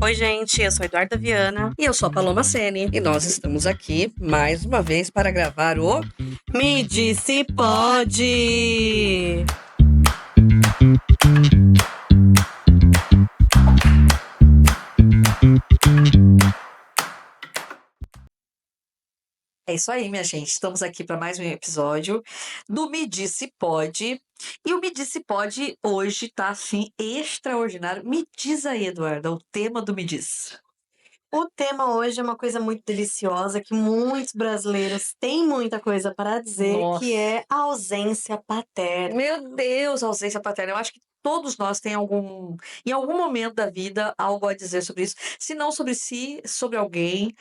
Oi, gente, eu sou a Eduarda Viana. E eu sou a Paloma Sene. E nós estamos aqui mais uma vez para gravar o Me Disse Pode! É isso aí, minha gente. Estamos aqui para mais um episódio do Me Disse Pode. E o Me Disse Pode hoje tá assim extraordinário. Me diz aí, Eduarda, o tema do Me Diz. O tema hoje é uma coisa muito deliciosa que muitos brasileiros têm muita coisa para dizer, que Nossa. é a ausência paterna. Meu Deus, ausência paterna. Eu acho que todos nós temos em algum momento da vida, algo a dizer sobre isso. Se não sobre si, sobre alguém,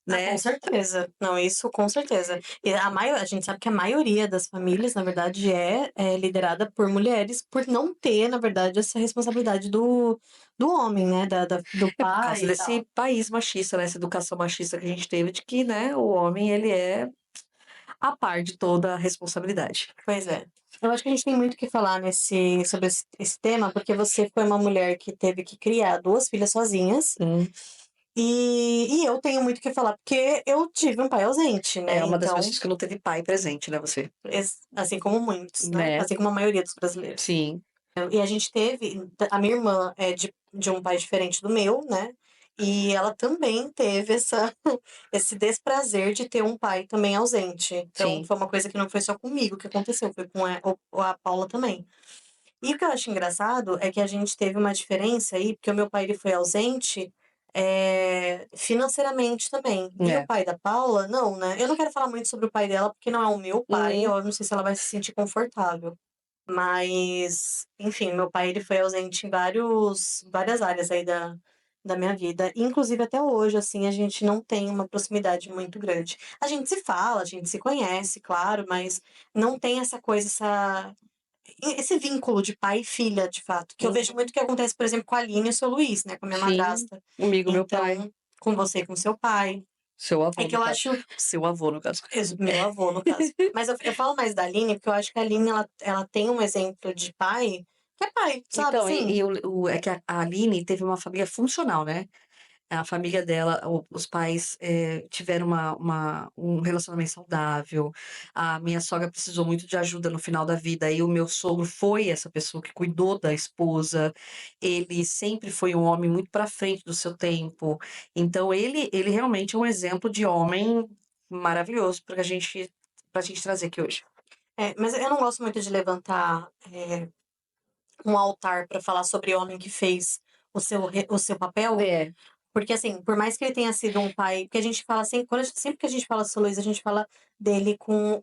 né? Com certeza. Não, isso com certeza. E a gente sabe que a maioria das famílias, na verdade, é liderada por mulheres, por não ter, na verdade, essa responsabilidade do homem, né? Do É por pai causa e tal. desse país machista, né? Essa educação machista que a gente teve de que, né, o homem, ele é a par de toda a responsabilidade. Pois é. Eu acho que a gente tem muito o que falar sobre esse tema, porque você foi uma mulher que teve que criar duas filhas sozinhas. E eu tenho muito o que falar, porque eu tive um pai ausente, né? É uma das Então, pessoas que não teve pai presente, né, você? assim como muitos, né? Né? Assim como a maioria dos brasileiros. Sim, E a gente teve. A minha irmã é de um pai diferente do meu, né? E ela também teve esse desprazer de ter um pai também ausente. Então, sim. foi uma coisa que não foi só comigo que aconteceu, foi com a Paula também. E o que eu acho engraçado é que a gente teve uma diferença aí, porque o meu pai ele foi ausente financeiramente também. E o É. pai da Paula, não, né? Eu não quero falar muito sobre o pai dela, porque não é o meu pai, Uhum. eu não sei se ela vai se sentir confortável. Mas, enfim, meu pai ele foi ausente em várias áreas aí da minha vida. Inclusive, até hoje, assim, a gente não tem uma proximidade muito grande. A gente se fala, a gente se conhece, claro, mas não tem essa coisa, esse vínculo de pai e filha, de fato. Que eu vejo muito que acontece, por exemplo, com a Aline e o seu Luiz, né? Com a minha Sim. madrasta. Comigo, meu pai. Então, com você e com seu pai. Seu É avô, que no eu caso. acho. Seu avô, no caso. Meu avô, no caso. Mas eu falo mais da Aline, porque eu acho que a Aline, ela tem um exemplo de pai, que é pai, sabe Então, assim? é que a Aline teve uma família funcional, né? A família dela, os pais tiveram um relacionamento saudável. A minha sogra precisou muito de ajuda no final da vida. E o meu sogro foi essa pessoa que cuidou da esposa. Ele sempre foi um homem muito para frente do seu tempo. Então, ele realmente é um exemplo de homem maravilhoso para a gente trazer aqui hoje. Mas eu não gosto muito de levantar um altar pra falar sobre homem que fez o seu papel. É, Porque, assim, por mais que ele tenha sido um pai. Porque a gente fala assim, sempre que a gente fala sobre Luiz, a gente fala dele como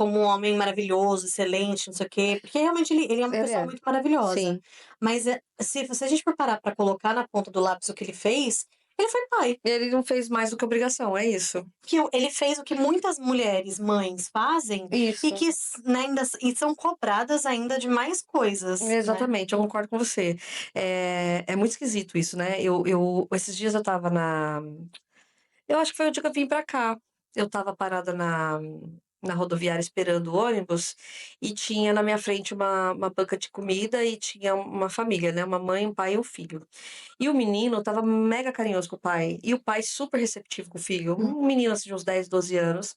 um homem maravilhoso, excelente, não sei o quê. Porque realmente ele é uma ele pessoa é. muito maravilhosa. Sim. Mas se a gente for parar pra colocar na ponta do lápis o que ele fez, ele foi pai. Ele não fez mais do que obrigação, é isso. Ele fez o que muitas mulheres, mães, fazem e Isso. que né, e são cobradas ainda de mais coisas, né? Exatamente, eu concordo com você. É muito esquisito isso, né? Esses dias eu estava eu acho que foi o dia que eu vim pra cá. Eu estava parada na rodoviária esperando o ônibus e tinha na minha frente uma banca de comida e tinha uma família, né? Uma mãe, um pai e um filho. E o menino estava mega carinhoso com o pai. E o pai super receptivo com o filho. Um menino assim de uns 10, 12 anos.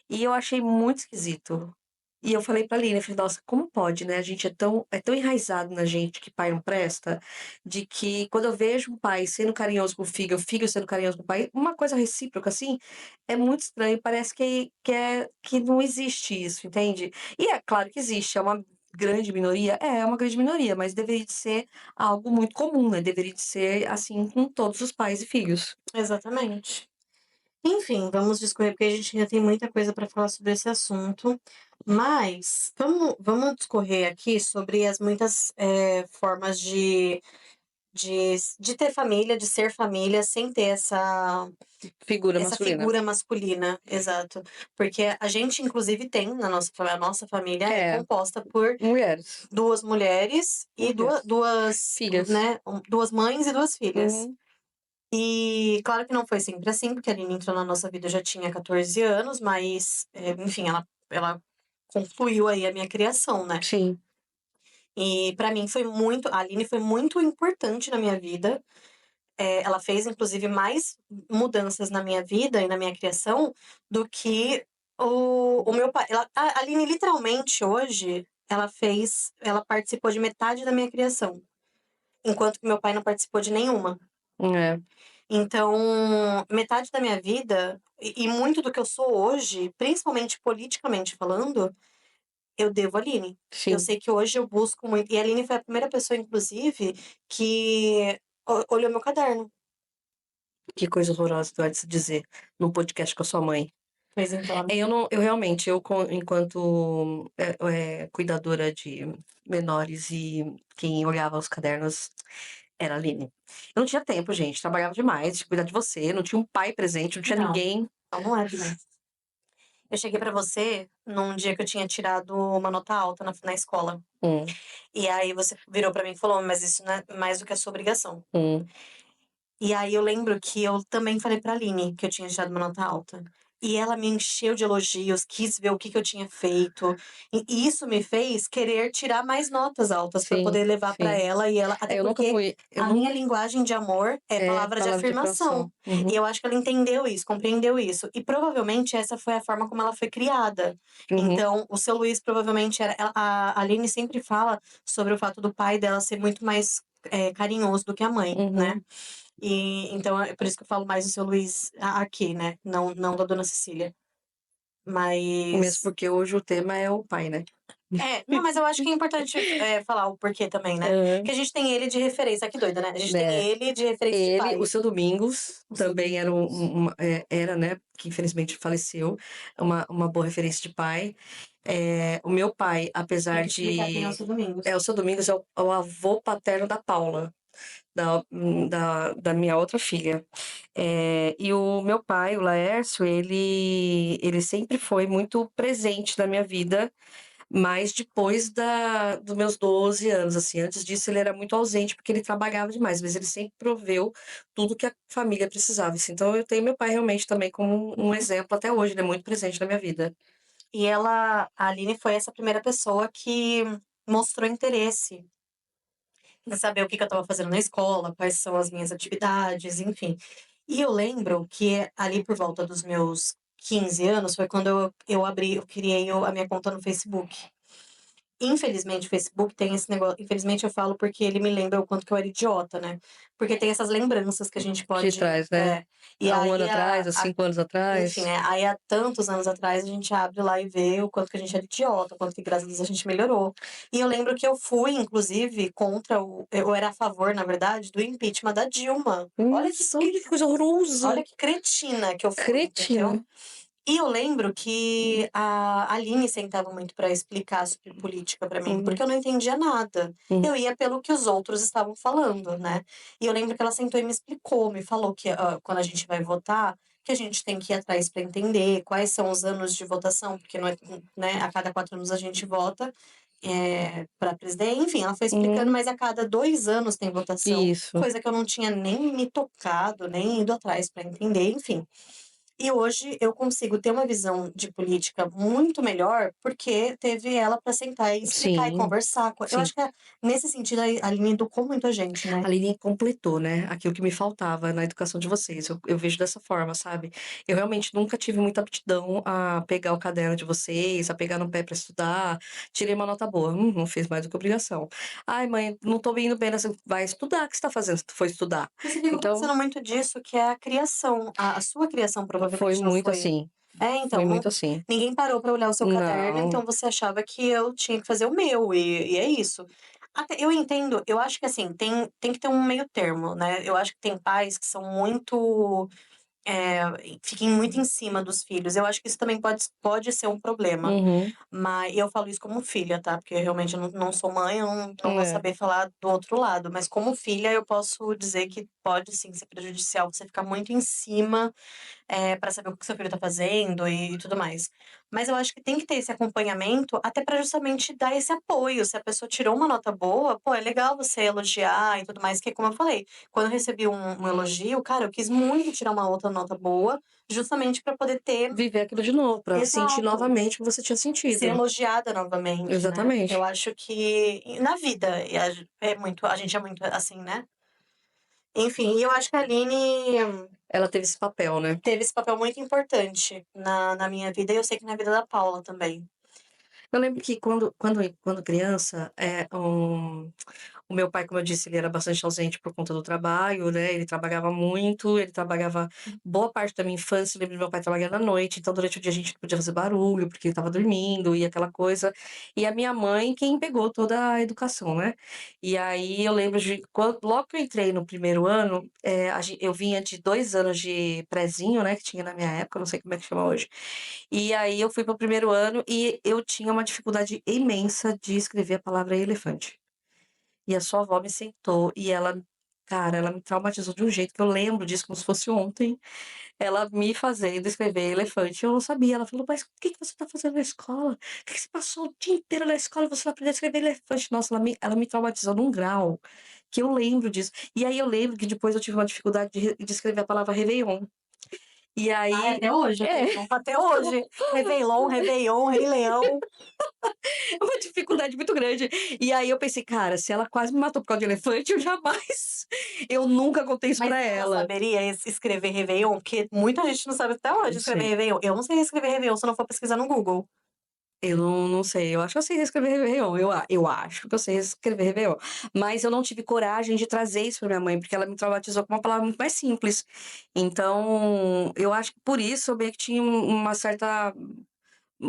E eu achei muito esquisito. E eu falei pra Aline, eu falei, nossa, como pode, né? A gente é tão enraizado na gente que pai não presta, de que quando eu vejo um pai sendo carinhoso com o filho sendo carinhoso com o pai, uma coisa recíproca, assim, é muito estranho. Parece que não existe isso, entende? E é claro que existe, é uma grande minoria? É uma grande minoria, mas deveria de ser algo muito comum, né? Deveria de ser assim com todos os pais e filhos. Exatamente. Enfim, vamos discorrer, porque a gente ainda tem muita coisa para falar sobre esse assunto. Mas vamos discorrer aqui sobre as muitas formas de ter família, de ser família, sem ter Figura essa masculina. figura masculina, exato. Porque a gente, inclusive, tem a nossa família é É, composta por mulheres. duas mulheres e Mulheres. Filhas. né, duas mães e duas filhas. Uhum. E claro que não foi sempre assim, porque a Aline entrou na nossa vida, eu já tinha 14 anos, mas, enfim, ela concluiu aí a minha criação, né? Sim. E pra mim a Aline foi muito importante na minha vida. ela fez inclusive mais mudanças na minha vida e na minha criação do que o meu pai. A Aline literalmente hoje, ela participou de metade da minha criação, enquanto que meu pai não participou de nenhuma. É, Então, metade da minha vida e muito do que eu sou hoje, principalmente politicamente falando, eu devo à Aline. Eu sim. sei que hoje eu busco muito, e a Aline foi a primeira pessoa inclusive que olhou meu caderno. Que coisa horrorosa tu vai se dizer num podcast com a sua mãe. Pois então, Eu amiga. não, eu realmente, enquanto cuidadora de menores e quem olhava os cadernos era a Aline. Eu não tinha tempo, gente, trabalhava demais, tinha que cuidar de você, não tinha um pai presente, não tinha Não, ninguém. não é também. Eu cheguei pra você num dia que eu tinha tirado uma nota alta na escola. Hum, E aí você virou pra mim e falou: "Mas isso não é mais do que a sua obrigação". hum, E aí eu lembro que eu também falei pra Aline que eu tinha tirado uma nota alta. E ela me encheu de elogios, quis ver o que eu tinha feito. E isso me fez querer tirar mais notas altas pra sim, poder levar pra sim. ela e ela, até Eu nunca porque fui, eu a minha não, linguagem de amor é palavra de palavra de afirmação. afirmação. Uhum, E eu acho que ela entendeu isso, compreendeu isso. E provavelmente essa foi a forma como ela foi criada. uhum, Então, o seu Luiz provavelmente era. A Aline sempre fala sobre o fato do pai dela ser muito mais carinhoso do que a mãe, né? uhum. E então é por isso que eu falo mais do seu Luiz aqui, né, não da dona Cecília. Mesmo Mas porque hoje o tema é o pai, né? não, mas eu acho que é importante, falar o porquê também, né. Aham. Porque a gente tem ele de referência, olha que doida, né, a gente tem Né. ele de referência de Ele, o pai. seu Domingos, O seu também era Domingos. era, né, que infelizmente faleceu, uma boa referência de pai. O meu pai, Tem apesar que explicar quem é o de seu Domingos. o seu Domingos é o avô paterno da Paula, da minha outra filha. E o meu pai, o Laércio, ele sempre foi muito presente na minha vida, mas depois dos meus 12 anos, assim, antes disso ele era muito ausente, porque ele trabalhava demais, mas ele sempre proveu tudo que a família precisava, assim. Então eu tenho meu pai realmente também como um Uhum. exemplo até hoje, ele é muito presente na minha vida. E a Aline foi essa primeira pessoa que mostrou interesse em saber o que eu estava fazendo na escola, quais são as minhas atividades, enfim. E eu lembro que ali por volta dos meus 15 anos foi quando eu criei a minha conta no Facebook. Infelizmente o Facebook tem esse negócio, infelizmente eu falo porque ele me lembra o quanto que eu era idiota, né, porque tem essas lembranças que a gente Que pode traz, né? e Há um ano aí atrás, há 5 anos enfim, atrás. né, aí há tantos anos atrás a gente abre lá e vê o quanto que a gente era idiota, o quanto que graças a Deus a gente melhorou. E eu lembro que eu fui inclusive contra eu era a favor, na verdade, do impeachment da Dilma. Nossa, olha que coisa Olha horrorosa! que cretina que eu fui, entendeu? Cretina. E eu lembro que a Aline sentava muito para explicar sobre política para mim, Uhum, porque eu não entendia nada. uhum, Eu ia pelo que os outros estavam falando, né. E eu lembro que ela sentou e me explicou, me falou que, quando a gente vai votar, que a gente tem que ir atrás para entender quais são os anos de votação, porque não é, né, a cada 4 anos a gente vota, pra presidente, enfim, ela foi explicando, uhum. mas a cada 2 anos tem votação, Isso. coisa que eu não tinha nem me tocado, nem ido atrás para entender, enfim. E hoje eu consigo ter uma visão de política muito melhor, porque teve ela para sentar e explicar e Sim, conversar eu sim. acho que nesse sentido a Aline educou muito a gente, né. A Lili completou, né, aquilo que me faltava na educação de vocês, eu vejo dessa forma, sabe. Eu realmente nunca tive muita aptidão a pegar o caderno de vocês, a pegar no pé pra estudar, tirei uma nota boa, não fez mais do que obrigação. "Ai mãe, não tô indo bem nessa", vai estudar, o que você tá fazendo se tu for estudar? E você fica Então, acontecendo muito disso, que é a criação. A sua criação foi provavelmente não muito foi assim, foi então, muito assim. ninguém parou para olhar o seu caderno, Não. então você achava que eu tinha que fazer o meu, e é isso. Até eu entendo, eu acho que assim, tem que ter um meio termo, né. Eu acho que tem pais que são muito fiquem muito em cima dos filhos. Eu acho que isso também pode ser um problema, Uhum. mas eu falo isso como filha, tá, porque realmente eu não sou mãe, eu não vou É. saber falar do outro lado, mas como filha eu posso dizer que pode sim ser prejudicial você ficar muito em cima para saber o que seu filho tá fazendo e tudo mais. Mas eu acho que tem que ter esse acompanhamento, até para justamente dar esse apoio. Se a pessoa tirou uma nota boa, pô, é legal você elogiar e tudo mais, que como eu falei, quando eu recebi um elogio, cara, eu quis muito tirar uma outra nota boa, justamente para poder ter Viver aquilo de novo, pra sentir exato, novamente o que você tinha ser sentido. elogiada novamente, né. Eu Exatamente. acho que na vida, e a gente é muito assim, né. Enfim, e eu acho que a Aline Ela teve esse papel, né. teve esse papel muito importante na minha vida e eu sei que na vida da Paula também. Eu lembro que quando criança, o meu pai, como eu disse, ele era bastante ausente por conta do trabalho, né, ele trabalhava muito, ele trabalhava boa parte da minha infância, eu lembro do meu pai trabalhando à noite, então durante o dia a gente não podia fazer barulho, porque ele estava dormindo e aquela coisa. E a minha mãe quem pegou toda a educação, né. E aí eu lembro de logo que eu entrei no primeiro ano, eu vinha de 2 anos de prezinho, né, que tinha na minha época, não sei como é que chama hoje. E aí eu fui para o primeiro ano e eu tinha uma dificuldade imensa de escrever a palavra elefante. E a sua avó me sentou e ela, cara, ela me traumatizou de um jeito que eu lembro disso como se fosse ontem, ela me fazendo escrever elefante, eu não sabia. Ela falou: "Mas o que que você está fazendo na escola? Por que que você passou o dia inteiro na escola e você não aprendeu a escrever elefante?". Nossa, ela me traumatizou num grau que eu lembro disso. E aí eu lembro que depois eu tive uma dificuldade de escrever a palavra réveillon. E Ai, aí até hoje eu é. tenho, até hoje. Réveillon, réveillon, Rei Leão. Uma dificuldade muito grande. E aí eu pensei: "Cara, se ela quase me matou por causa de elefante, eu jamais eu nunca contei isso Mas pra ela ela". saberia escrever réveillon? Porque muita gente não sabe até hoje Não escrever sei, réveillon. Eu não sei escrever réveillon se eu não for pesquisar no Google. eu não sei, eu acho que eu sei escrever réveillon, eu acho que eu sei escrever réveillon, mas eu não tive coragem de trazer isso pra minha mãe, porque ela me traumatizou com uma palavra muito mais simples. Então, eu acho que por isso eu meio que tinha uma certa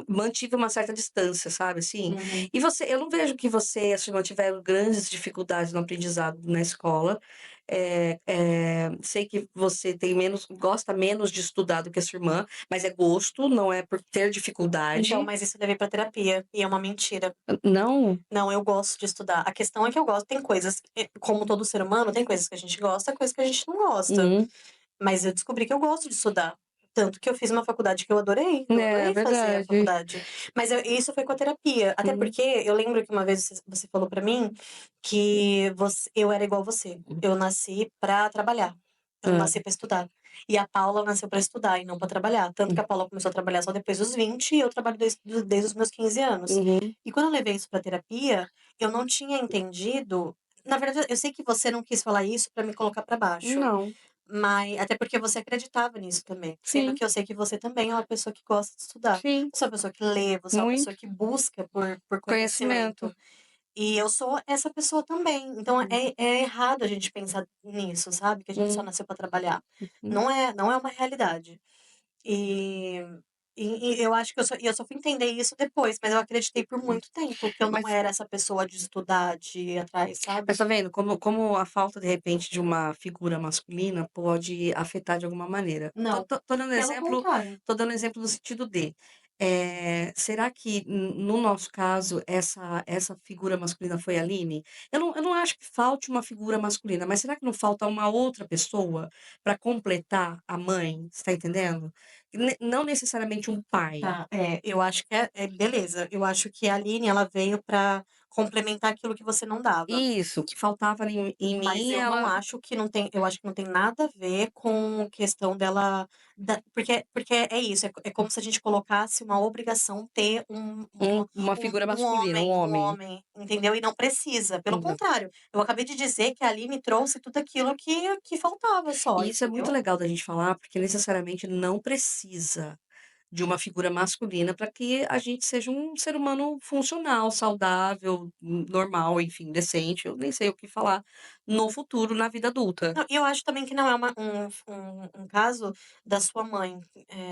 mantive uma certa distância, sabe, assim. Uhum. E você eu não vejo que você e a sua irmã tiveram grandes dificuldades no aprendizado na escola. Sei que você tem menos gosta menos de estudar do que a sua irmã, mas é gosto, não é por ter Então, dificuldade. mas isso eu levei pra terapia, e é uma mentira. Não? Não, eu gosto de estudar. A questão é que eu gosto tem coisas como todo ser humano, tem coisas que a gente gosta, coisas que a gente não gosta. Uhum. Mas eu descobri que eu gosto de estudar. Tanto que eu fiz uma faculdade que eu É, adorei fazer a verdade. faculdade. Mas isso foi com a terapia. Até Uhum. porque eu lembro que uma vez você falou pra mim que eu era igual você. Eu nasci pra trabalhar. Eu não Hã. nasci pra estudar. E a Paula nasceu pra estudar e não pra trabalhar. Tanto que a Paula começou a trabalhar só depois dos 20 e eu trabalho desde os meus 15 anos. Uhum. E quando eu levei isso pra terapia, eu não tinha entendido. Na verdade, eu sei que você não quis falar isso pra me colocar pra baixo. Não. Mas até porque você acreditava nisso também, sendo Sim, que eu sei que você também é uma pessoa que gosta de estudar. sim, Você é uma pessoa que lê, você é uma pessoa muito. que busca por Conhecimento. conhecimento. E eu sou essa pessoa também. Então Uhum. é errado a gente pensar nisso, sabe, que a gente só Uhum. nasceu para trabalhar. Uhum. Não é uma realidade. E e eu acho que eu só fui entender isso depois, mas eu acreditei por muito tempo que eu não Mas era essa pessoa de estudar, de ir atrás, Mas sabe. tá vendo como a falta, de repente, de uma figura masculina pode afetar de alguma maneira. Tô Não, tô tô dando pelo exemplo contrário. tô dando exemplo no sentido de, será que no nosso caso essa figura masculina foi a Aline? Eu não acho que falte uma figura masculina, mas será que não falta uma outra pessoa para completar a mãe, você tá entendendo? Não necessariamente um pai. Tá, eu acho que beleza, eu acho que a Aline ela veio pra complementar aquilo que você não dava. Isso, o que faltava ali em Mas mim eu não ela acho que não tem eu acho que não tem nada a ver com questão dela porque é isso, é como se a gente colocasse uma obrigação ter uma figura masculina, um um homem. homem, entendeu? E não precisa, pelo Então. contrário, eu acabei de dizer que a Aline trouxe tudo aquilo que faltava só, E isso é muito entendeu? legal da gente falar, porque necessariamente não precisa de uma figura masculina para que a gente seja um ser humano funcional, saudável, normal, enfim, decente, eu nem sei o que falar, no futuro, na vida adulta. Não, e eu acho também que não é um caso da sua mãe,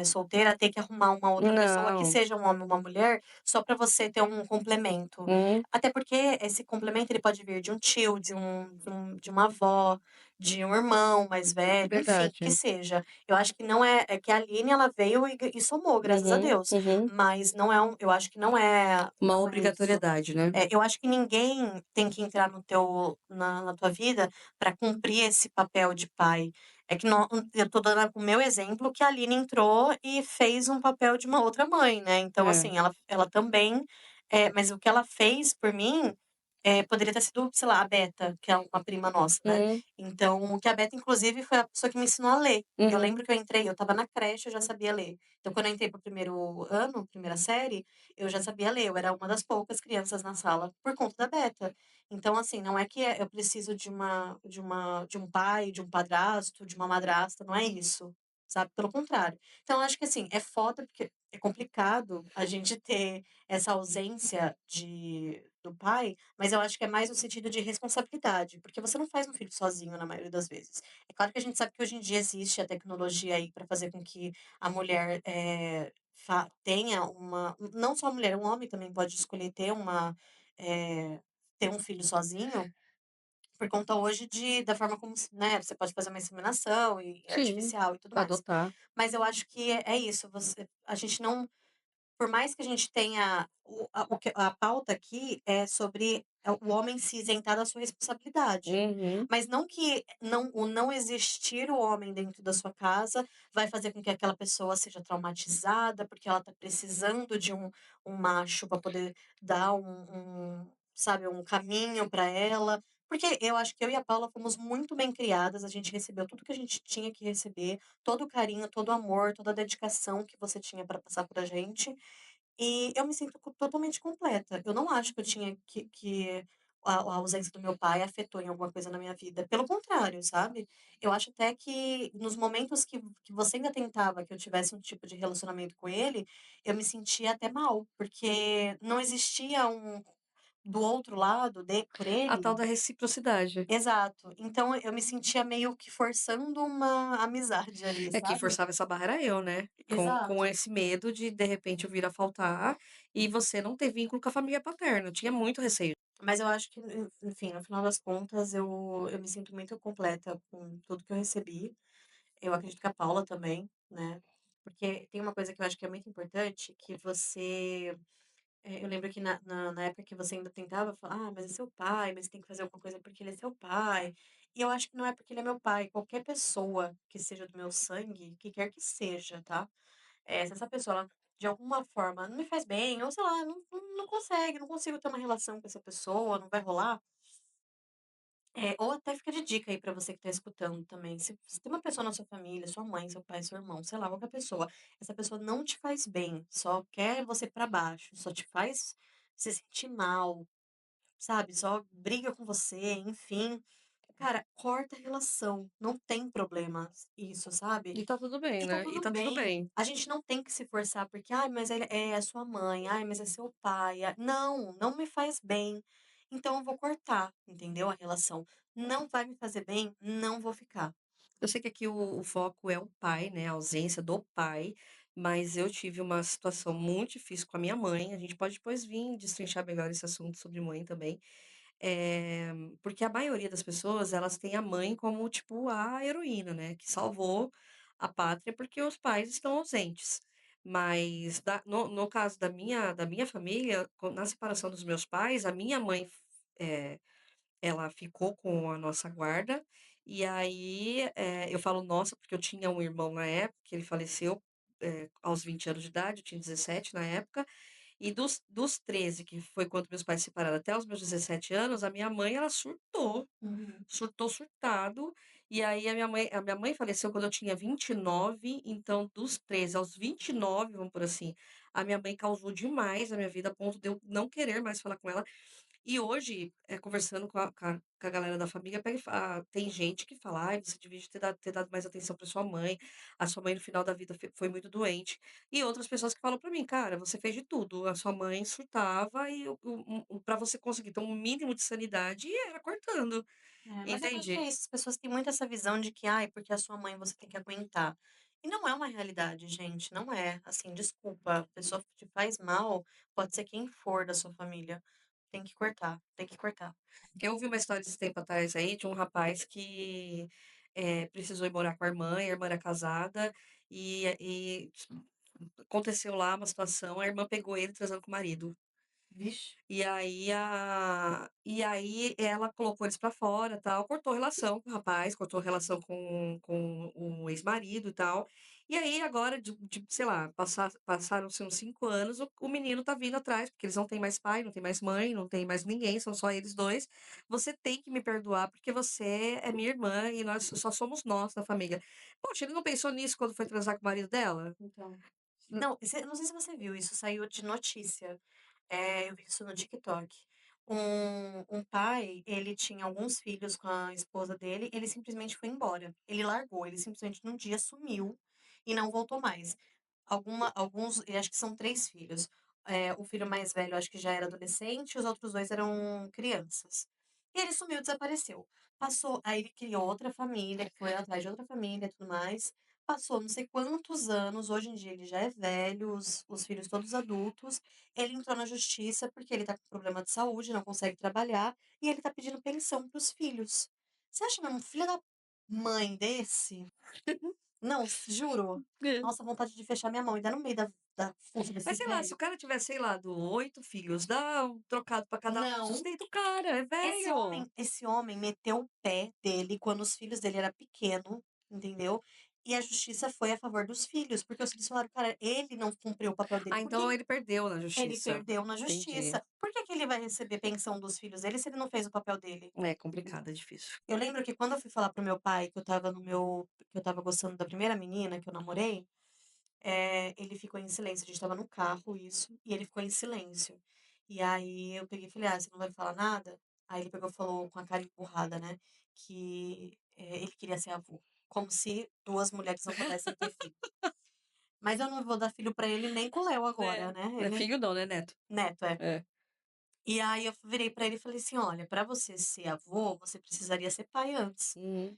solteira ter que arrumar uma outra pessoa que Não. seja um homem ou uma mulher, só para você ter um complemento. Hum, Até porque esse complemento ele pode vir de um tio, de uma avó, de um irmão mais velho, enfim, que verdade. seja. Eu acho que não é que a Aline ela veio e somou, graças a Uhum, Deus, uhum. mas não é eu acho que Uma não é isso. obrigatoriedade, né. Eu acho que ninguém tem que entrar no teu na tua vida para cumprir esse papel de pai. É que eu tô dando o meu exemplo que a Aline entrou e fez um papel de uma outra mãe, né, então É. assim, ela também, mas o que ela fez por mim, poderia ter sido, sei lá, a Beta, que é uma prima nossa, né. Uhum, Então, o que a Beta inclusive foi a pessoa que me ensinou a ler. Eu uhum. lembro que eu estava na creche, eu já sabia ler. Então quando eu entrei para o primeiro ano, primeira série, eu já sabia ler, eu era uma das poucas crianças na sala, por conta da Beta. Então, assim, não é que eu preciso de um pai, de um padrasto, de uma madrasta, não é isso, sabe, pelo contrário. Então eu acho que, assim, é foda, porque é complicado a gente ter essa ausência do pai, mas eu acho que é mais no sentido de responsabilidade, porque você não faz um filho sozinho na maioria das vezes. É claro que a gente sabe que hoje em dia existe a tecnologia aí para fazer com que a mulher, tenha uma não só a mulher, um homem também pode escolher eh, ter um filho sozinho, por conta hoje da forma como né, você pode fazer uma inseminação Sim, artificial e tudo mais. adotar. Mas eu acho que é isso, a gente não por mais que a gente tenha o que a pauta aqui é sobre o homem se isentar da sua responsabilidade, Uhum. mas não que não existir o homem dentro da sua casa vai fazer com que aquela pessoa seja traumatizada, porque ela está precisando de um macho para poder dar sabe, um caminho para ela. Porque eu acho que eu e a Paula fomos muito bem criadas, a gente recebeu tudo que a gente tinha que receber, todo o carinho, todo o amor, toda a dedicação que você tinha para passar pra gente, e eu me sinto totalmente completa. Eu não acho que eu tinha que a ausência do meu pai afetou em alguma coisa na minha vida. Pelo contrário, sabe? Eu acho até que nos momentos que você ainda tentava que eu tivesse um tipo de relacionamento com ele, eu me sentia até mal, porque não existia do outro lado, por A tal ele. da reciprocidade. Exato. Então eu me sentia meio que forçando uma amizade ali, É, quem sabe? forçava essa barra era eu, né, com Exato. esse medo de repente, eu vir a faltar e você não ter vínculo com a família paterna, eu tinha muito receio. Mas eu acho que, enfim, no final das contas, eu me sinto muito completa com tudo que eu recebi. Eu acredito que a Paula também, né? Porque tem uma coisa que eu acho que é muito importante, que você. Eu lembro que na época que você ainda tentava falar, ah, mas é seu pai, mas você tem que fazer alguma coisa porque ele é seu pai. E eu acho que não é porque ele é meu pai. Qualquer pessoa que seja do meu sangue, que quer que seja, tá? Se essa pessoa, ela, de alguma forma, não me faz bem, ou sei lá, não consegue, não consigo ter uma relação com essa pessoa, não vai rolar. Ou até fica de dica aí pra você que tá escutando também. Se tem uma pessoa na sua família, sua mãe, seu pai, seu irmão, sei lá, qualquer pessoa, essa pessoa não te faz bem, só quer você pra baixo, só te faz se sentir mal, sabe? Só briga com você, enfim. Cara, corta a relação, não tem problema isso, sabe? E tá tudo bem, E tá né, e tudo tá tudo bem. bem. A gente não tem que se forçar, porque, ai, mas ele é a sua mãe, ai, mas é seu pai. Não, não me faz bem. Então eu vou cortar, entendeu? A relação. Não vai me fazer bem, não vou ficar. Eu sei que aqui o foco é o pai, né, a ausência do pai, mas eu tive uma situação muito difícil com a minha mãe, a gente pode depois vir destrinchar melhor esse assunto sobre mãe também. Eh, Porque a maioria das pessoas, elas têm a mãe como, tipo, a heroína, né, que salvou a pátria porque os pais estão ausentes. Mas no caso da minha família, na separação dos meus pais, a minha mãe, eh, ela ficou com a nossa guarda, e aí, eu falo nossa, porque eu tinha um irmão na época, que ele faleceu, aos 20 anos de idade, eu tinha 17 na época, e dos 13, que foi quando meus pais se separaram, até os meus 17 anos, a minha mãe, ela surtou, Uhum, surtou surtado, e aí a minha mãe faleceu quando eu tinha 29, então dos 13 aos 29, vamos por assim, a minha mãe causou demais na minha vida, a ponto de eu não querer mais falar com ela. E hoje, conversando com a galera da família, pega e tem gente que fala: "Ai, você devia ter dado mais atenção para sua mãe, a sua mãe no final da vida foi muito doente". E outras pessoas que falam para mim: "Cara, você fez de tudo, a sua mãe surtava e pra você conseguir ter um mínimo de sanidade era cortando", Mas eu acho que entende? é isso, as pessoas têm muito essa visão de que, ai, porque é a sua mãe você tem que aguentar. E não é uma realidade, gente, não é. Assim, desculpa, a pessoa que te faz mal, pode ser quem for da sua família. Tem que cortar, tem que cortar. Eu ouvi uma história esse tempo atrás aí de um rapaz que, precisou ir morar com a irmã era casada, e aconteceu lá uma situação, a irmã pegou ele transando com o marido. Vixe. E aí ela colocou eles pra fora, tal, cortou relação com o rapaz, cortou relação com o ex-marido e tal. E aí agora sei lá, passaram-se uns 5 anos, o menino tá vindo atrás, porque eles não têm mais pai, não tem mais mãe, não tem mais ninguém, são só eles 2. "Você tem que me perdoar, porque você é minha irmã e nós só somos nós na família". Poxa, ele não pensou nisso quando foi transar com o marido dela? Então. Hum. Não, não sei se você viu, isso saiu de notícia. Eu vi isso no TikTok. Um pai, ele tinha alguns filhos com a esposa dele, ele simplesmente foi embora. Ele largou, ele simplesmente num dia sumiu e não voltou mais. Alguns, eu acho que são 3 filhos. O filho mais velho acho que já era adolescente, os outros 2 eram crianças. E ele sumiu, desapareceu. Passou, aí ele criou outra família, foi atrás de outra família e tudo mais. Passou não sei quantos anos, hoje em dia ele já é velho, os filhos todos adultos. Ele entrou na justiça porque ele tá com problema de saúde, não consegue trabalhar, e ele tá pedindo pensão para os filhos. Você acha mesmo um filho da mãe desse? Não, juro. É. Nossa, vontade de fechar minha mão, ainda no meio da força desse Mas sei lá, se o velho. cara tivesse, sei lá, do 8 filhos, dá um trocado pra cada um, Não, sustenta o cara, é velho. esse homem meteu o pé dele quando os filhos dele era pequeno, entendeu? E a justiça foi a favor dos filhos, porque os filhos falaram: "Cara, ele não cumpriu o papel dele, Ah, por então que ele perdeu na ele justiça. perdeu na Entendi. justiça. Por que que ele vai receber pensão dos filhos dele se ele não fez o papel dele?" É complicado, é difícil. Eu lembro que quando eu fui falar para o meu pai que eu estava gostando da primeira menina que eu namorei, ele ficou em silêncio, a gente estava no carro isso, e ele ficou em silêncio. E aí eu peguei e falei: "Ah, você não vai falar nada?" Aí ele pegou e falou com a cara emburrada, né, que, ele queria ser avô, como se 2 mulheres não pudessem ter filho. Mas eu não vou dar filho pra ele nem com o Léo agora, né, É ele filho não, né, neto? neto, é. É. E aí eu virei pra ele e falei assim: "Olha, pra você ser avô, você precisaria ser pai antes." Uhum.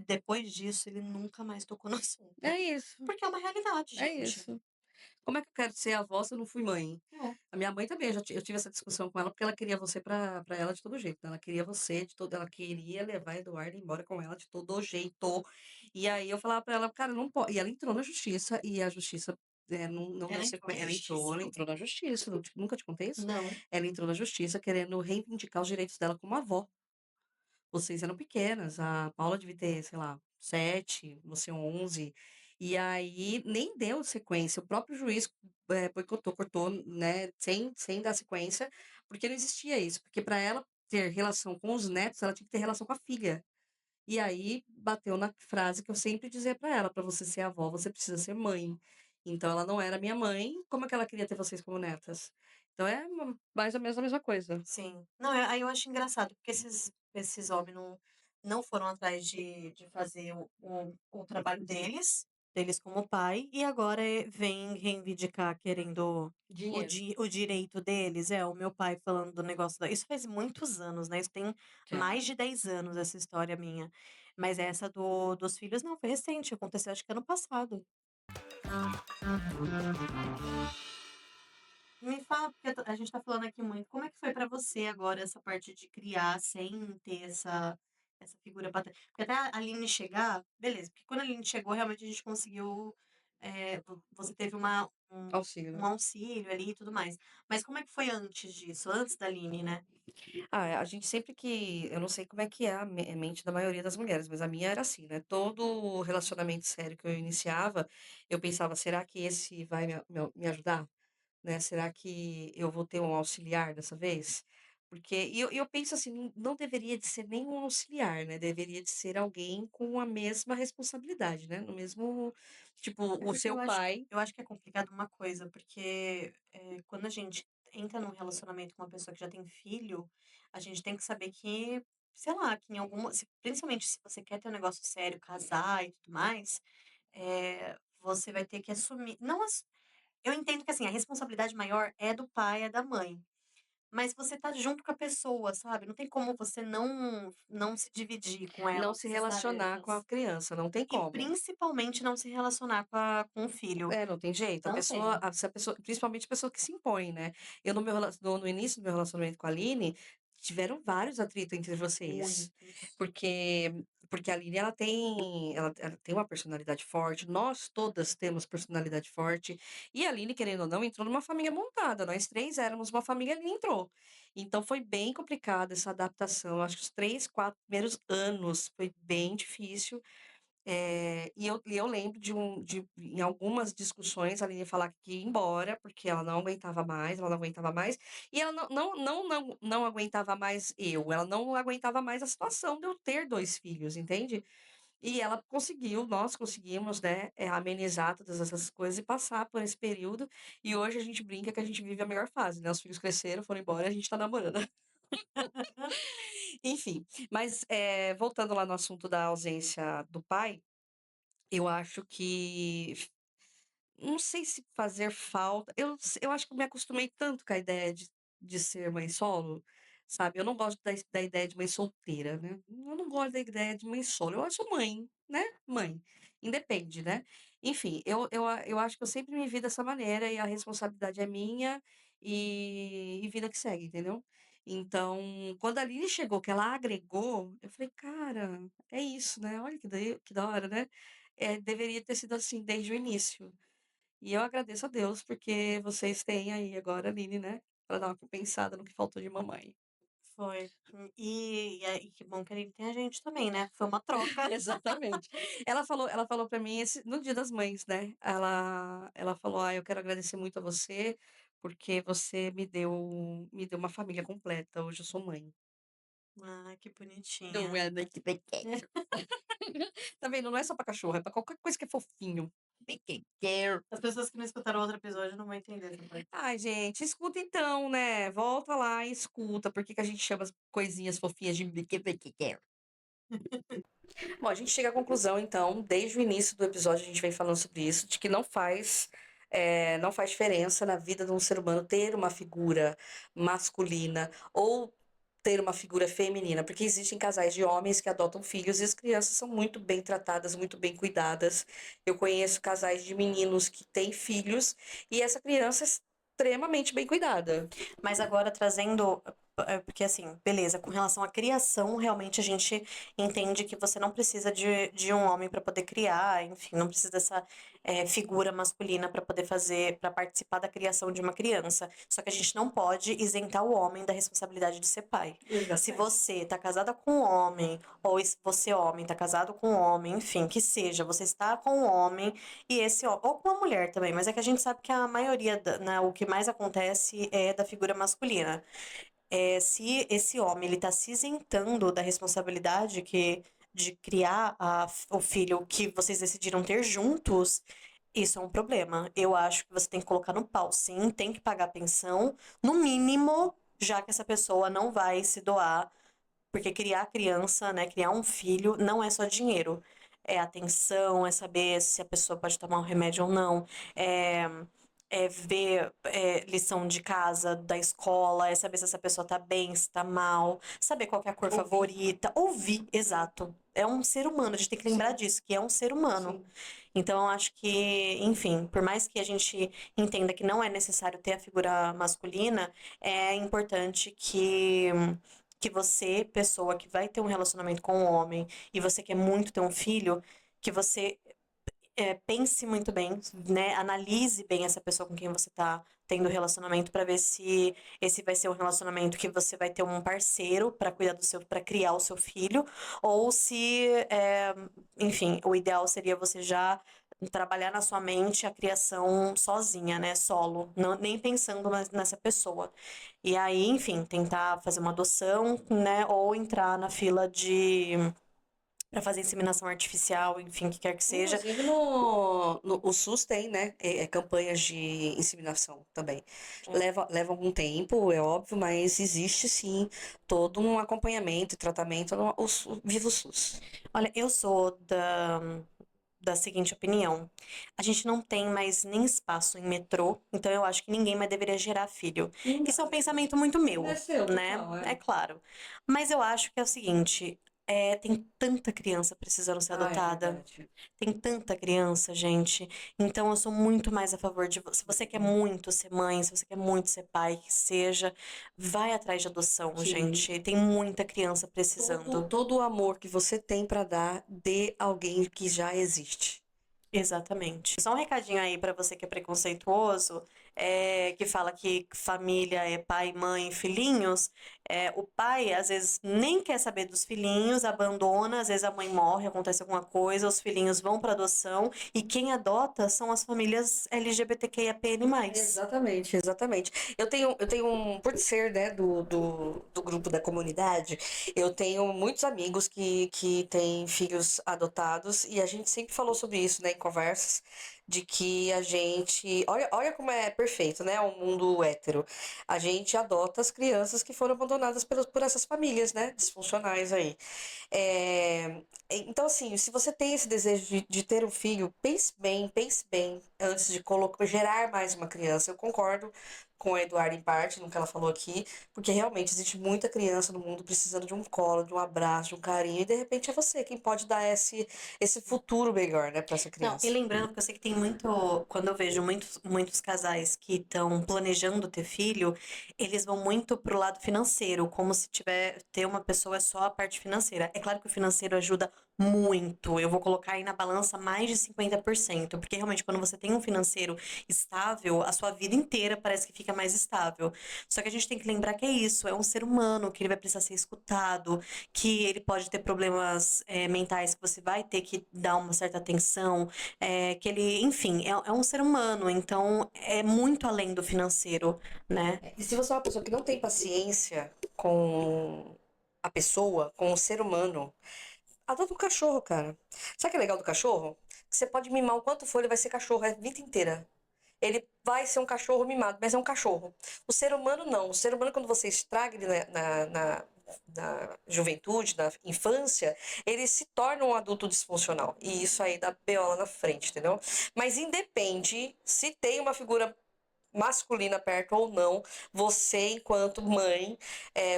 Depois disso, ele nunca mais tocou no assunto. É isso, Porque é uma realidade, é gente. isso. Como é que eu quero ser avó se eu não fui mãe? É. A minha mãe também, eu tive essa discussão com ela, porque ela queria você pra ela de todo jeito, né, ela queria você de todo ela queria levar Eduardo embora com ela de todo jeito. E aí eu falava pra ela: "Cara, não pode". E ela entrou na justiça, e a justiça, não deu Ela entrou na sequen justiça? ela entrou na justiça, nunca te contei isso? Não. Ela entrou na justiça querendo reivindicar os direitos dela como avó. Vocês eram pequenas, a Paula devia ter, sei lá, 7, você 11, e aí nem deu sequência, o próprio juiz, boicotou, cortou, né, sem dar sequência, porque não existia isso, porque para ela ter relação com os netos, ela tinha que ter relação com a filha. E aí bateu na frase que eu sempre dizia para ela: "Para você ser avó, você precisa ser mãe". Então ela não era minha mãe, como é que ela queria ter vocês como netas? Então é mais ou menos a mesma coisa. Sim. Não, aí eu acho engraçado, porque esses homens não foram atrás de fazer o trabalho deles como pai, e agora, vem reivindicar querendo Dinheiro. o direito deles. O meu pai falando do negócio da isso faz muitos anos, né, isso tem É. mais de 10 anos essa história minha. Mas essa dos filhos não, foi recente, aconteceu acho que ano passado. Me fala, porque a gente tá falando aqui muito, como é que foi pra você agora essa parte de criar sem ter essa figura paterna? Porque até a Aline chegar, beleza, porque quando a Aline chegou, realmente a gente conseguiu, você teve um Auxílio. auxílio ali e tudo mais. Mas como é que foi antes disso? Antes da Aline, né? Ah, a gente sempre que eu não sei como é que é a mente da maioria das mulheres, mas a minha era assim, né, todo relacionamento sério que eu iniciava, eu pensava: "Será que esse vai me ajudar?", né, "Será que eu vou ter um auxiliar dessa vez?". Porque eu penso assim, não deveria de ser nem um auxiliar, né, deveria de ser alguém com a mesma responsabilidade, né, no mesmo tipo, É o porque seu pai. eu acho que é complicado uma coisa, porque, quando a gente entra num relacionamento com uma pessoa que já tem filho, a gente tem que saber que, sei lá, que em alguma principalmente se você quer ter um negócio sério, casar e tudo mais, você vai ter que assumir não eu entendo que, assim, a responsabilidade maior é do pai, é da mãe, mas você tá junto com a pessoa, sabe, não tem como você não se dividir com Não ela se essas relacionar com a tarefas. criança, não tem E como. principalmente não se relacionar com o filho. É, não tem jeito. Não tem. Se a pessoa principalmente a pessoa que se impõe, né. Eu no meu rela no início do meu relacionamento com a Aline, tiveram vários atritos entre vocês, Muitos. porque a Aline ela tem uma personalidade forte, nós todas temos personalidade forte, e a Aline, querendo ou não, entrou numa família montada, nós 3 éramos uma família, a Aline entrou. Então foi bem complicado essa adaptação, acho que os 3, 4 primeiros anos foi bem difícil, e eu lembro de em algumas discussões a Aline falar que ia embora, porque ela não aguentava mais, ela não aguentava mais, e ela não aguentava mais eu, ela não aguentava mais a situação de eu ter 2 filhos, entende? E ela conseguiu, nós conseguimos, né, amenizar todas essas coisas e passar por esse período, e hoje a gente brinca que a gente vive a melhor fase, né, os filhos cresceram, foram embora e a gente tá namorando. Enfim, mas, voltando lá no assunto da ausência do pai, eu acho que não sei se fazer falta, eu acho que eu me acostumei tanto com a ideia de ser mãe solo, sabe, eu não gosto da ideia de mãe solteira, né, eu não gosto da ideia de mãe solo, eu acho mãe, né, mãe, independe, né. Enfim, eu acho que eu sempre me vi dessa maneira e a responsabilidade é minha, e vida que segue, entendeu. Então, quando a Aline chegou, que ela agregou, eu falei: "Cara, é isso, né, olha que da hora, né". Deveria ter sido assim desde o início. E eu agradeço a Deus, porque vocês têm aí agora a Aline, né, pra dar uma compensada no que faltou de mamãe. Foi. E que bom que ele tem a gente também, né, foi uma troca. Exatamente. Ela falou pra mim no Dia das Mães, né, ela falou: "Ah, eu quero agradecer muito a você, porque você me deu uma família completa, hoje eu sou mãe". Ai, que Não bonitinha. é, né, que pequeno. Tá vendo, não é só pra cachorro, é pra qualquer coisa que é fofinho. Pequeno. As pessoas que não escutaram outro episódio não vão entender essa parte. Ai, gente, escuta então, né, volta lá e escuta por que que a gente chama as coisinhas fofinhas de Bequebequequer. Bom, a gente chega à conclusão então, desde o início do episódio a gente vem falando sobre isso, de que não faz diferença na vida de um ser humano ter uma figura masculina ou ter uma figura feminina, porque existem casais de homens que adotam filhos e as crianças são muito bem tratadas, muito bem cuidadas. Eu conheço casais de meninos que têm filhos e essa criança é extremamente bem cuidada. Mas agora trazendo, porque assim, beleza, com relação à criação, realmente a gente entende que você não precisa de um homem para poder criar, enfim, não precisa dessa figura masculina para poder fazer, para participar da criação de uma criança. Só que a gente não pode isentar o homem da responsabilidade de ser pai. Se Exatamente. você tá casada com um homem, ou você homem tá casado com um homem, enfim, que seja, você está com um homem e esse ou com uma mulher também, mas é que a gente sabe que a maioria, né, o que mais acontece é da figura masculina. Se esse homem ele tá se isentando da responsabilidade de criar o filho que vocês decidiram ter juntos, isso é um problema. Eu acho que você tem que colocar no pau, sim, tem que pagar pensão, no mínimo, já que essa pessoa não vai se doar porque criar criança, né, criar um filho não é só dinheiro. É atenção, é saber se a pessoa pode tomar um remédio ou não, é, é ver lição de casa, da escola, é saber se essa pessoa tá bem, se tá mal, saber qual que é a cor Ouvir. favorita, ouvir, exato. É um ser humano, a gente tem que lembrar Sim, disso, que é um ser humano. sim. Então, eu acho que, enfim, por mais que a gente entenda que não é necessário ter a figura masculina, é importante que você, pessoa que vai ter um relacionamento com um homem e você quer muito ter um filho, que você pense muito bem, né? Analise bem essa pessoa com quem você tá tendo relacionamento para ver se esse vai ser um relacionamento que você vai ter um parceiro para cuidar do seu, para criar o seu filho, ou se, enfim, o ideal seria você já trabalhar na sua mente a criação sozinha, né? Solo, não, nem pensando nessa pessoa. E aí, enfim, tentar fazer uma adoção, né? Ou entrar na fila de para fazer inseminação artificial, enfim, o que quer que seja. Inclusive o SUS tem, né, campanhas de inseminação também. Leva algum tempo, é óbvio, mas existe sim todo um acompanhamento e tratamento Viva o SUS. Olha, eu sou da seguinte opinião. A gente não tem mais nem espaço em metrô, então eu acho que ninguém mais deveria gerar filho. Isso é um pensamento muito É meu, seu, né? total, É é. claro. Mas eu acho que é o seguinte. Tem tanta criança precisando ser Ah, é adotada. verdade. Tem tanta criança, gente. Então eu sou muito mais a favor de se você quer muito ser mãe, se você quer muito ser pai, que seja, vai atrás de adoção, Sim. gente. Tem muita criança precisando. Todo o amor que você tem pra dar, dê alguém que já existe. Exatamente. Só um recadinho aí pra você que é preconceituoso, que fala que família é pai, mãe, filhinhos. O pai às vezes nem quer saber dos filhinhos, abandona, às vezes a mãe morre, acontece alguma coisa, os filhinhos vão pra adoção e quem adota são as famílias LGBTQIAPN+. Exatamente, exatamente. Por ser, né, do grupo da comunidade, eu tenho muitos amigos que têm filhos adotados e a gente sempre falou sobre isso, né, em conversas, de que a gente. Olha como é perfeito, né? O mundo hétero. A gente adota as crianças que foram abandonadas por essas famílias, né? Disfuncionais aí. Então, assim, se você tem esse desejo de ter um filho, pense bem antes de gerar mais uma criança. Eu concordo com a Eduarda em parte, no que ela falou aqui, porque realmente existe muita criança no mundo precisando de um colo, de um abraço, de um carinho, e de repente é você quem pode dar esse futuro melhor, né, para essa Não, e criança. lembrando, porque eu sei que tem muito, quando eu vejo muitos casais que estão planejando ter filho, eles vão muito pro lado financeiro, como se ter uma pessoa é só a parte financeira. É claro que o financeiro ajuda muito. Eu vou colocar aí na balança mais de 50%, porque realmente quando você tem um financeiro estável, a sua vida inteira parece que fica mais estável. Só que a gente tem que lembrar que é isso, é um ser humano, que ele vai precisar ser escutado, que ele pode ter problemas mentais que você vai ter que dar uma certa atenção, que ele, enfim, é um ser humano, então é muito além do financeiro, né? E se você é uma pessoa que não tem paciência com a pessoa, com o ser humano, adota um cachorro, cara. Sabe o que é legal do cachorro? Que você pode mimar o quanto for, ele vai ser cachorro a vida inteira. Ele vai ser um cachorro mimado, mas é um cachorro. O ser humano não. O ser humano, quando você estraga ele na juventude, na infância, ele se torna um adulto disfuncional. E isso aí dá B.O. lá na frente, entendeu? Mas independe se tem uma figura masculina perto ou não, você enquanto mãe,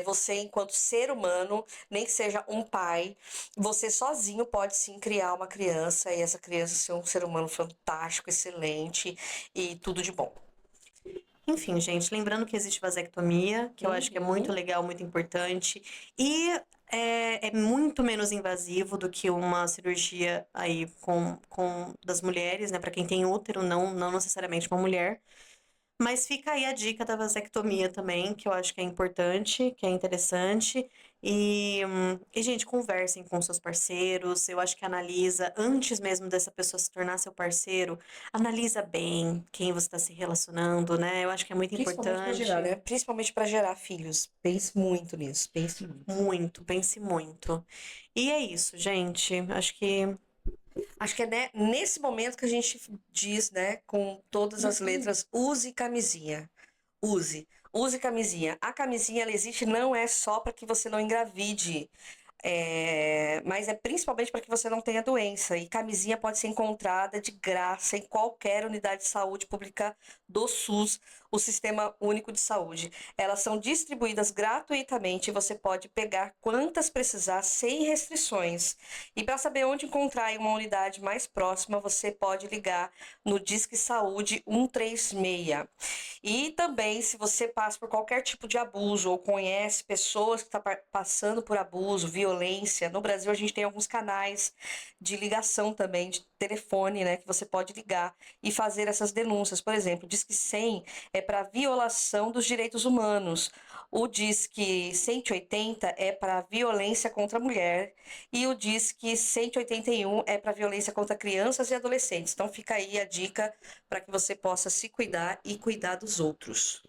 você enquanto ser humano, nem que seja um pai, você sozinho pode sim criar uma criança e essa criança ser um ser humano fantástico, excelente e tudo de bom. Enfim, gente, lembrando que existe vasectomia, que eu acho que é muito Uhum. legal, muito importante, e é muito menos invasivo do que uma cirurgia aí com das mulheres, né? Para quem tem útero, não necessariamente uma mulher. Mas fica aí a dica da vasectomia também, que eu acho que é importante, que é interessante. Gente, conversem com seus parceiros. Eu acho que analisa, antes mesmo dessa pessoa se tornar seu parceiro, analisa bem quem você está se relacionando, né? Eu acho que é muito Principalmente para gerar, importante. né? Principalmente para gerar filhos. Pense muito nisso, pense muito. Muito, pense muito. E é isso, gente. Acho que. Acho que é né, nesse momento que a gente diz, né, com todas as letras, use camisinha. Use. Use camisinha. A camisinha, ela existe não é só para que você não engravide. Mas é principalmente para que você não tenha doença. E camisinha pode ser encontrada de graça em qualquer unidade de saúde pública do SUS, o Sistema Único de Saúde. Elas são distribuídas gratuitamente e você pode pegar quantas precisar sem restrições. E para saber onde encontrar em uma unidade mais próxima, você pode ligar no Disque Saúde 136. E também, se você passa por qualquer tipo de abuso ou conhece pessoas que estão passando por abuso, violência, no Brasil a gente tem alguns canais de ligação também, de telefone, né, que você pode ligar e fazer essas denúncias. Por exemplo, o Disque 100 é para violação dos direitos humanos, o Disque 180 é para violência contra a mulher e o Disque 181 é para violência contra crianças e adolescentes. Então fica aí a dica para que você possa se cuidar e cuidar dos outros.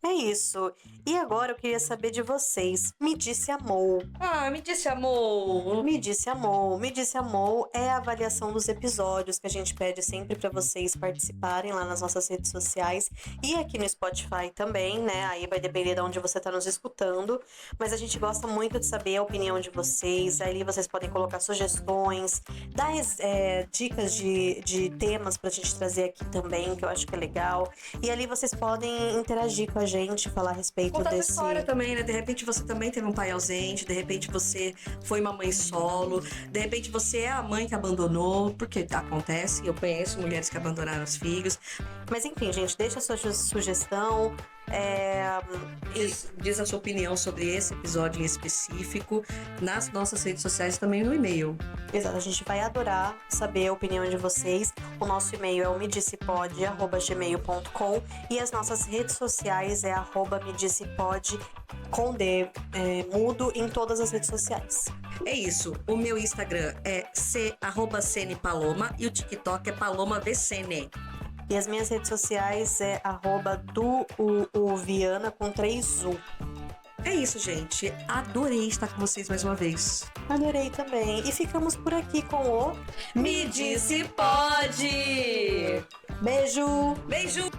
É isso. E agora eu queria saber de vocês. Me disse amor. Ah, me disse, amor. Me disse amor. Me disse amor é a avaliação dos episódios que a gente pede sempre para vocês participarem lá nas nossas redes sociais e aqui no Spotify também, né? Aí vai depender de onde você tá nos escutando, mas a gente gosta muito de saber a opinião de vocês. Aí vocês podem colocar sugestões, dar dicas de temas pra gente trazer aqui também, que eu acho que é legal. E ali vocês podem interagir com a gente, falar a respeito Contar essa desse. história também, né? De repente você também teve um pai ausente, de repente você foi uma mãe solo, de repente você é a mãe que abandonou, porque acontece, eu conheço mulheres que abandonaram os filhos. Mas enfim, gente, deixa a sua sugestão. Diz a sua opinião sobre esse episódio em específico nas nossas redes sociais e também no e-mail. Exato, a gente vai adorar saber a opinião de vocês. O nosso e-mail é o medicipod@gmail.com e as nossas redes sociais é @medicipod com D mudo em todas as redes sociais. É isso. O meu Instagram é @cnpaloma e o TikTok é PalomaVCN. E as minhas redes sociais é @duuviana com 3 U. É isso, gente. Adorei estar com vocês mais uma vez. Adorei também. E ficamos por aqui com o Me disse pode! Beijo! Beijo!